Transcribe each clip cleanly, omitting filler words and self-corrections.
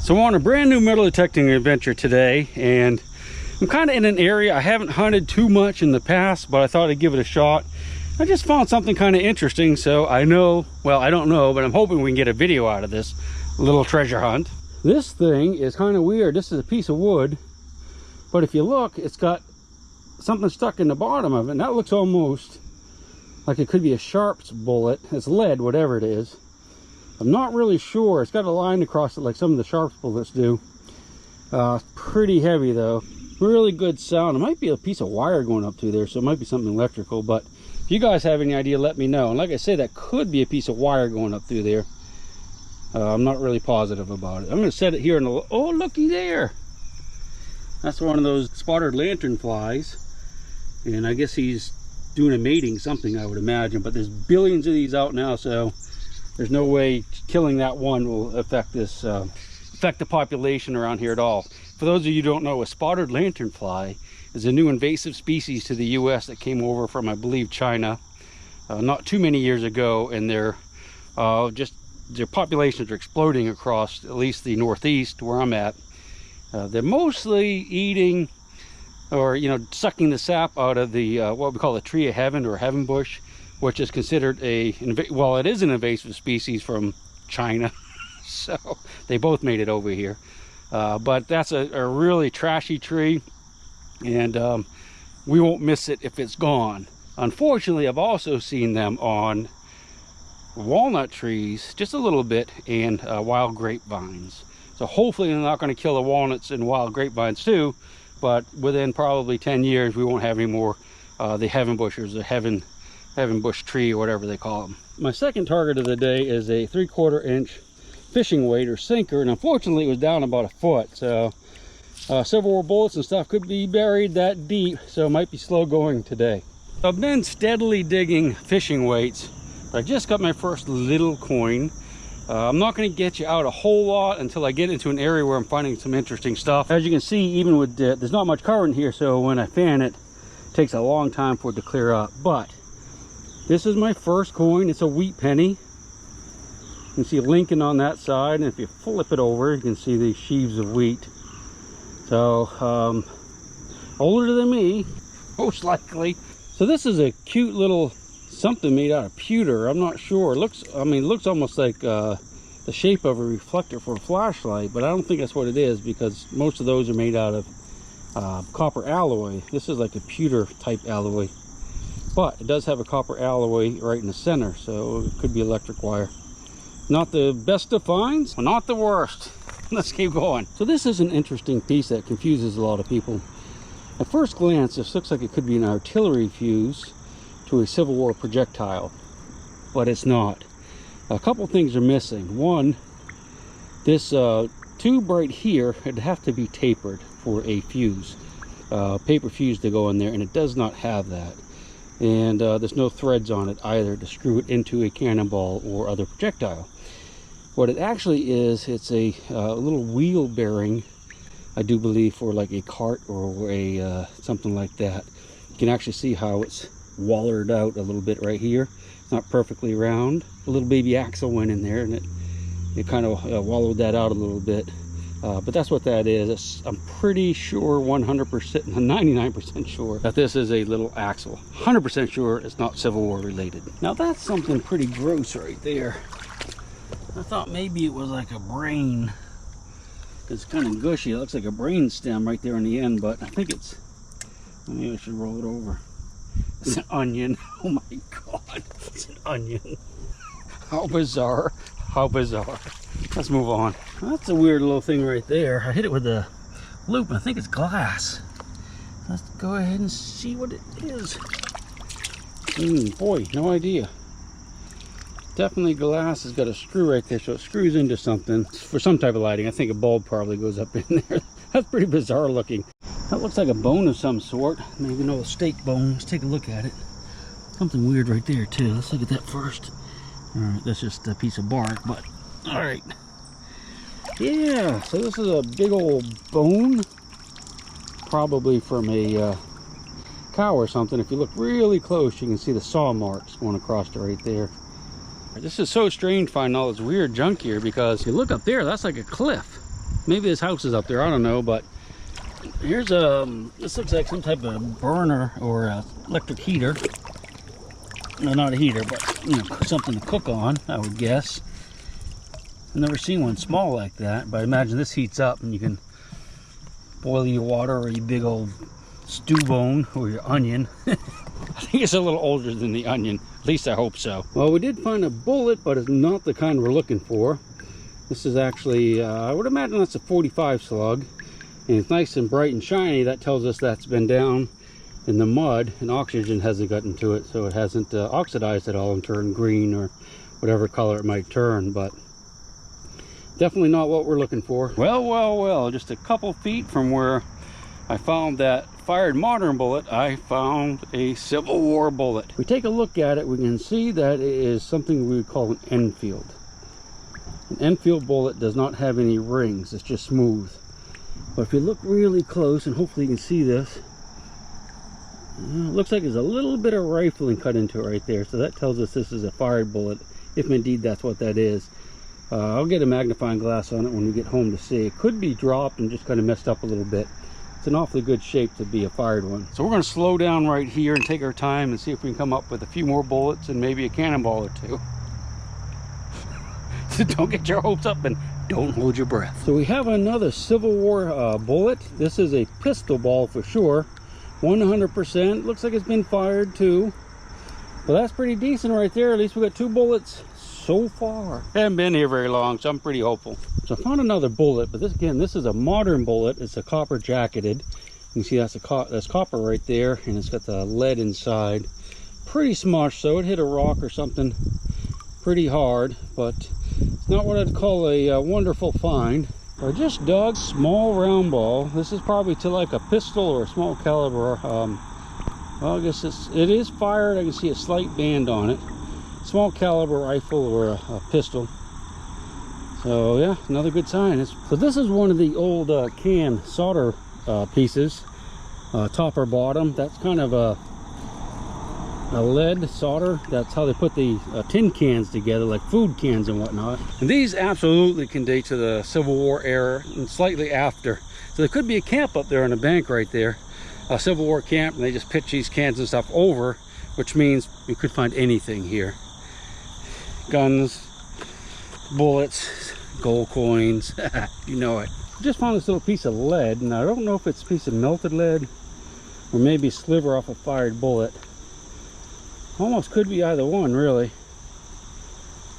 So on a brand new metal detecting adventure today, and I'm kind of in an area I haven't hunted too much in the past, but I thought I'd give it a shot. I just found something kind of interesting, so I know, well, I don't know, but I'm hoping we can get a video out of this little treasure hunt. This thing is kind of weird. This is a piece of wood, but if you look, it's got something stuck in the bottom of it, and that looks almost like it could be a sharp's bullet. It's lead, whatever it is. I'm not really sure. It's got a line across it like some of the sharp's bullets do. Pretty heavy though. Really good sound. It might be a piece of wire going up through there, so it might be something electrical, but if you guys have any idea, let me know. And like I say, that could be a piece of wire going up through there. I'm not really positive about it. I'm going to set it here in the... Oh, looky there! That's one of those spotted lanternflies. And I guess he's doing a mating something, I would imagine. But there's billions of these out now, so there's no way killing that one will affect this, affect the population around here at all. For those of you who don't know, a spotted lanternfly is a new invasive species to the U.S. that came over from, I believe, China not too many years ago, and their populations are exploding across at least the Northeast where I'm at. They're mostly eating, or sucking the sap out of the what we call the tree of heaven or heaven bush, which is considered well, it is an invasive species from China. So they both made it over here, but that's a really trashy tree, and we won't miss it if it's gone. Unfortunately, I've also seen them on walnut trees just a little bit, and wild grapevines. So hopefully they're not going to kill the walnuts and wild grapevines too, but within probably 10 years we won't have any more the heaven bushers, the heaven bush tree, or whatever they call them. My second target of the day is a 3/4 inch fishing weight or sinker, and unfortunately it was down about a foot, so Civil War bullets and stuff could be buried that deep, so it might be slow going today. I've been steadily digging fishing weights, but I just got my first little coin. I'm not going to get you out a whole lot until I get into an area where I'm finding some interesting stuff. As you can see, even with there's not much current here, so when I fan it, it takes a long time for it to clear up. But this is my first coin. It's a wheat penny. You can see Lincoln on that side, and if you flip it over, you can see the sheaves of wheat. So older than me, most likely. So this is a cute little something made out of pewter. I'm not sure. It looks almost like the shape of a reflector for a flashlight, but I don't think that's what it is, because most of those are made out of copper alloy. This is like a pewter type alloy, but it does have a copper alloy right in the center, so it could be electric wire. Not the best of finds, but not the worst. Let's keep going. So this is an interesting piece that confuses a lot of people. At first glance, this looks like it could be an artillery fuse to a Civil War projectile, but it's not. A couple things are missing. One, this tube right here, it'd have to be tapered for a fuse, paper fuse to go in there, and it does not have that. And there's no threads on it either to screw it into a cannonball or other projectile. What it actually is, it's a little wheel bearing, I do believe, for like a cart or a something like that. You can actually see how it's wallered out a little bit right here. It's not perfectly round. A little baby axle went in there, and it kind of wallowed that out a little bit. But that's what that is. I'm pretty sure, 100%, 99% sure that this is a little axle. 100% sure it's not Civil War related. Now that's something pretty gross right there. I thought maybe it was like a brain. It's kind of gushy. It looks like a brain stem right there in the end, but I think it's, maybe I should roll it over. It's an onion. Oh my god, it's an onion. How bizarre, how bizarre. Let's move on. That's a weird little thing right there. I hit it with a loop, and I think it's glass. Let's go ahead and see what it is. Boy, no idea. Definitely glass. Has got a screw right there, so it screws into something for some type of lighting. I think a bulb probably goes up in there. That's pretty bizarre looking. That looks like a bone of some sort. Maybe an old steak bone. Let's take a look at it. Something weird right there too. Let's look at that first. Alright, that's just a piece of bark, but alright. Yeah, so this is a big old bone. Probably from a cow or something. If you look really close, you can see the saw marks going across it right there. This is so strange finding all this weird junk here, because if you look up there, that's like a cliff. Maybe his house is up there, I don't know. But here's this looks like some type of burner or a electric heater. No, not a heater, but you know, something to cook on, I would guess. I've never seen one small like that, but I imagine this heats up and you can boil your water or your big old stew bone or your onion. I think it's a little older than the onion. At least I hope so. Well, we did find a bullet, but it's not the kind we're looking for. This is actually, I would imagine that's a 45 slug. And it's nice and bright and shiny. That tells us that's been down in the mud and oxygen hasn't gotten to it. So it hasn't oxidized at all and turned green or whatever color it might turn. But definitely not what we're looking for. Well, just a couple feet from where I found that fired modern bullet, I found a Civil War bullet. If we take a look at it, we can see that it is something we would call an Enfield. An Enfield bullet does not have any rings, it's just smooth. But if you look really close, and hopefully you can see this, it looks like there's a little bit of rifling cut into it right there. So that tells us this is a fired bullet, if indeed that's what that is. I'll get a magnifying glass on it when we get home to see. It could be dropped and just kind of messed up a little bit. It's an awfully good shape to be a fired one. So we're going to slow down right here and take our time and see if we can come up with a few more bullets and maybe a cannonball or two. So don't get your hopes up and don't hold your breath. So we have another Civil War bullet. This is a pistol ball for sure. 100%. Looks like it's been fired too. Well, that's pretty decent right there. At least we got 2 bullets so far. Haven't been here very long, so I'm pretty hopeful. So I found another bullet, but this is a modern bullet. It's a copper jacketed. You can see that's copper right there, and it's got the lead inside. Pretty smushed, so it hit a rock or something pretty hard, but it's not what I'd call a wonderful find. I just dug small round ball. This is probably to like a pistol or a small caliber. Well, I guess it is fired. I can see a slight band on it. Small caliber rifle or a pistol. So yeah, another good sign. So this is one of the old can solder pieces, top or bottom. That's kind of a lead solder. That's how they put the tin cans together, like food cans and whatnot. And these absolutely can date to the Civil War era and slightly after. So there could be a camp up there on the bank right there, a Civil War camp, and they just pitch these cans and stuff over, which means you could find anything here. Guns, bullets, gold coins, you know it. Just found this little piece of lead, and I don't know if it's a piece of melted lead or maybe a sliver off a fired bullet. Almost could be either one, really.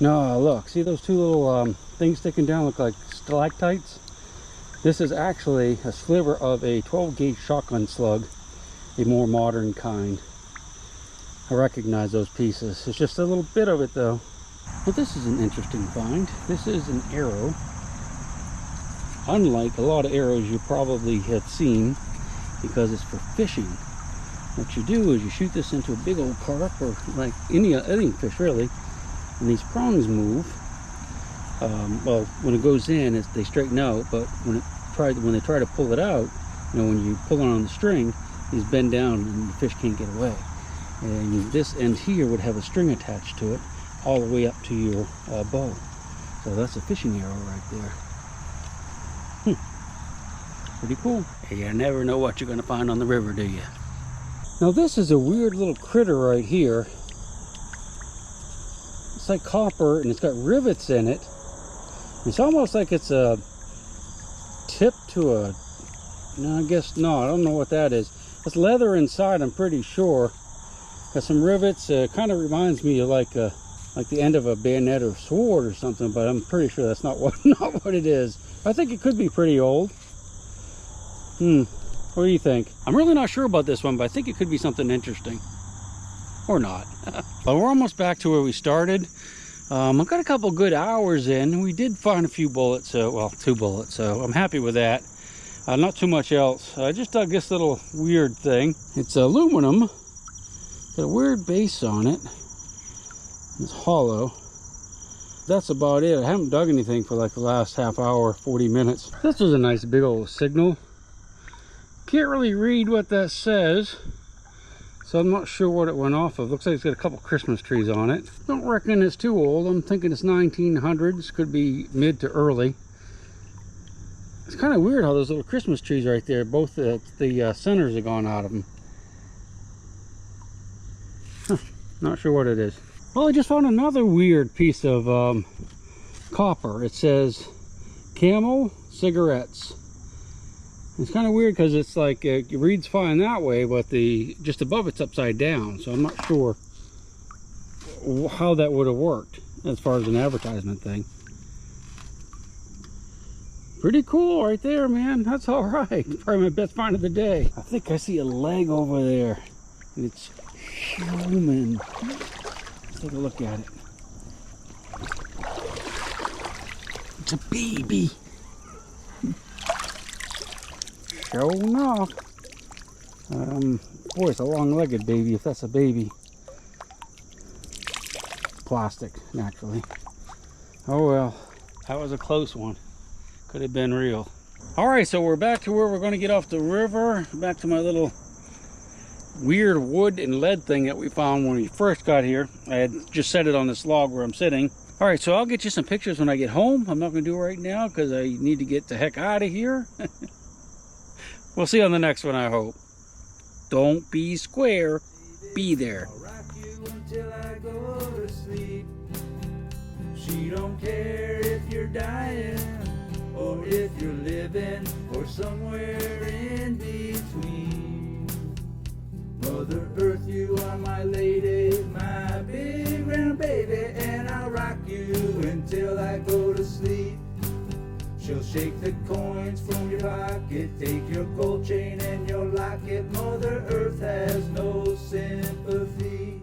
No, look, see those 2 little things sticking down look like stalactites? This is actually a sliver of a 12 gauge shotgun slug, a more modern kind. I recognize those pieces. It's just a little bit of it though. But this is an interesting find. This is an arrow. Unlike a lot of arrows you probably have seen, because it's for fishing. What you do is you shoot this into a big old carp or like any fish really, and these prongs move. Well, when it goes in, they straighten out, but when they try to pull it out, you know, when you pull it on the string, these bend down and the fish can't get away. And this end here would have a string attached to it all the way up to your bow. So that's a fishing arrow right there. Pretty cool. You never know what you're going to find on the river, do you? Now this is a weird little critter right here. It's like copper and it's got rivets in it. It's almost like it's a tip to a, no, I guess not. I don't know what that is. It's leather inside, I'm pretty sure. Got some rivets. Kind of reminds me of like the end of a bayonet or sword or something, but I'm pretty sure that's not what it is. I think it could be pretty old. What do you think? I'm really not sure about this one, but I think it could be something interesting. Or not. But we're almost back to where we started. I've got a couple good hours in. We did find a few bullets, well, 2 bullets, so I'm happy with that. Not too much else. I just dug this little weird thing. It's aluminum. Got a weird base on it. It's hollow. That's about it. I haven't dug anything for like the last half hour, 40 minutes. This was a nice big old signal. Can't really read what that says, so I'm not sure what it went off of. Looks like it's got a couple Christmas trees on it. Don't reckon it's too old. I'm thinking it's 1900s. Could be mid to early. It's kind of weird how those little Christmas trees right there, both the centers are gone out of them. Huh, not sure what it is. Well, I just found another weird piece of copper. It says Camel cigarettes. It's kind of weird because it's like it reads fine that way, but just above it's upside down. So I'm not sure how that would have worked as far as an advertisement thing. Pretty cool right there, man. That's all right. Probably my best find of the day. I think I see a leg over there. It's human. Let's take a look at it. It's a baby. Sure enough. Boy, it's a long-legged baby if that's a baby. Plastic, naturally. Oh well, that was a close one. Could have been real. All right, so we're back to where we're going to get off the river. Back to my little weird wood and lead thing that we found when we first got here. I had just set it on this log where I'm sitting. All right, so I'll get you some pictures when I get home. I'm not going to do it right now because I need to get the heck out of here. We'll see you on the next one, I hope. Don't be square, be there. I'll rock you until I go to sleep. She don't care if you're dying or if you're living or somewhere in between. Mother Earth, you are my lady, my big round baby, and I'll rock you until I go to sleep. She'll shake the coins from your pocket, take your gold chain and your locket. Mother Earth has no sympathy.